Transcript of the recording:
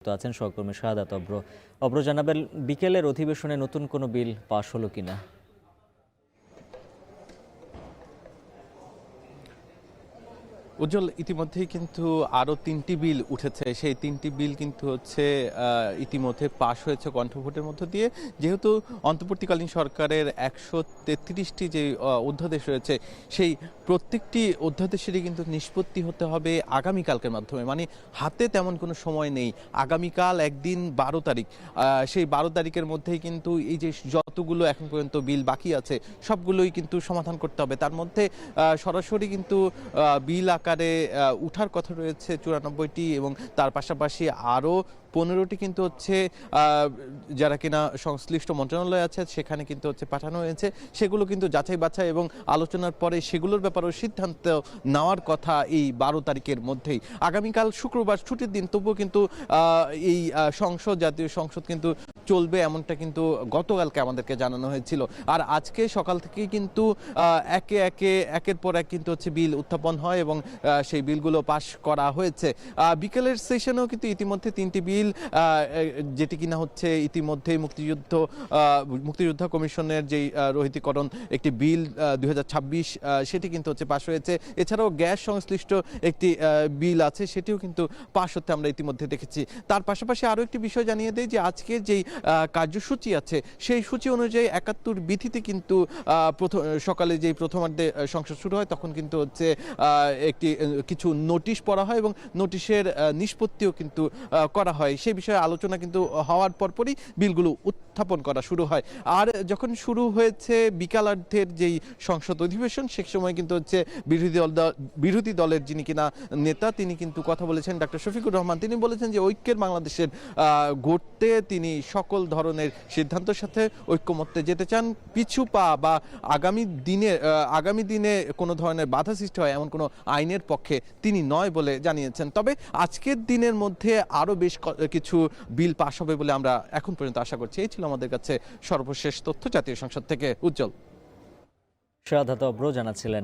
আছেন সহকর্মী শাহাদাত অব্র। অব্র, জানাবেন বিকেলের অধিবেশনে নতুন কোনো বিল পাশ হলো কিনা? উজ্জ্বল, ইতিমধ্যেই কিন্তু আরও ৩টি বিল উঠেছে। সেই ৩টি বিল কিন্তু হচ্ছে ইতিমধ্যে পাশ হয়েছে কণ্ঠভোটের মধ্য দিয়ে। যেহেতু অন্তর্বর্তীকালীন সরকারের ১৩৩টি যে অধ্যাদেশ রয়েছে, সেই প্রত্যেকটি অধ্যাদেশেরই কিন্তু নিষ্পত্তি হতে হবে আগামীকালকের মাধ্যমে। মানে হাতে তেমন কোনো সময় নেই। আগামীকাল একদিন ১২ তারিখ, সেই ১২ তারিখের মধ্যেই কিন্তু এই যে যতগুলো এখন পর্যন্ত বিল বাকি আছে সবগুলোই কিন্তু সমাধান করতে হবে। তার মধ্যে সরাসরি কিন্তু বিল আকারে উঠার কথা রয়েছে ৯৪টি, এবং তার পাশাপাশি আরও ১৫টি কিন্তু হচ্ছে যারা কিনা সংশ্লিষ্ট মন্ত্রণালয় আছে সেখানে কিন্তু হচ্ছে পাঠানো হয়েছে। সেগুলো কিন্তু যাচাই বাছাই এবং আলোচনার পরে সেগুলোর ব্যাপারেও সিদ্ধান্ত নেওয়ার কথা এই ১২ তারিখের মধ্যেই। আগামীকাল শুক্রবার ছুটির দিন, তবুও কিন্তু এই জাতীয় সংসদ কিন্তু চলবে, এমনটা কিন্তু গতকালকে আমাদেরকে জানানো হয়েছিল। আর আজকে সকাল থেকেই কিন্তু একের পর এক কিন্তু হচ্ছে বিল উত্থাপন হয় এবং সেই বিলগুলো পাশ করা হয়েছে। বিকেলের সেশনেও কিন্তু ইতিমধ্যে ৩টি বিল, যেটি কিনা হচ্ছে ইতিমধ্যে মুক্তিযোদ্ধা কমিশনের যেই রহিতকরণ একটি বিল ২০২৬, সেটি কিন্তু হচ্ছে পাশ হয়েছে। এছাড়াও গ্যাস সংশ্লিষ্ট একটি বিল আছে, সেটিও কিন্তু পাশ হতে আমরা ইতিমধ্যে দেখেছি। তার পাশাপাশি আরও একটি বিষয় জানিয়ে দেয় যে আজকের যেই কার্যসূচি আছে সেই সূচি অনুযায়ী ৭১ বিধিতে কিন্তু সকালে যেই প্রথমার্ধে সংসদ শুরু হয় তখন কিন্তু হচ্ছে কিছু নোটিশ পড়া হয় এবং নোটিশের নিষ্পত্তিও কিন্তু করা হয়। সেই বিষয়ে আলোচনা কিন্তু হওয়ার পরপরই বিলগুলো উত্থাপন করা শুরু হয়। আর যখন শুরু হয়েছে বিকালার্ধের যেই সংসদ অধিবেশন, সে সময় কিন্তু হচ্ছে বিরোধী দলের যিনি কিনা নেতা, তিনি কিন্তু কথা বলেছেন, ডক্টর শফিকুর রহমান। তিনি বলেছেন যে ঐক্যের বাংলাদেশের গড়তে তিনি সকল ধরনের সিদ্ধান্তের সাথে ঐক্যমত্যে যেতে চান। পিছু পা বা আগামী দিনে কোনো ধরনের বাধা সৃষ্টি হয় এমন কোনো আইনের পক্ষে তিনি নয় বলে জানিয়েছেন। তবে আজকের দিনের মধ্যে আরও বেশ কিছু বিল পাশ হবে বলে আমরা এখন পর্যন্ত আশা করছি। এই ছিল আমাদের কাছে সর্বশেষ তথ্য জাতীয় সংসদ থেকে। উজ্জ্বল। শাহাদাত অব্র জানাচ্ছিলেন।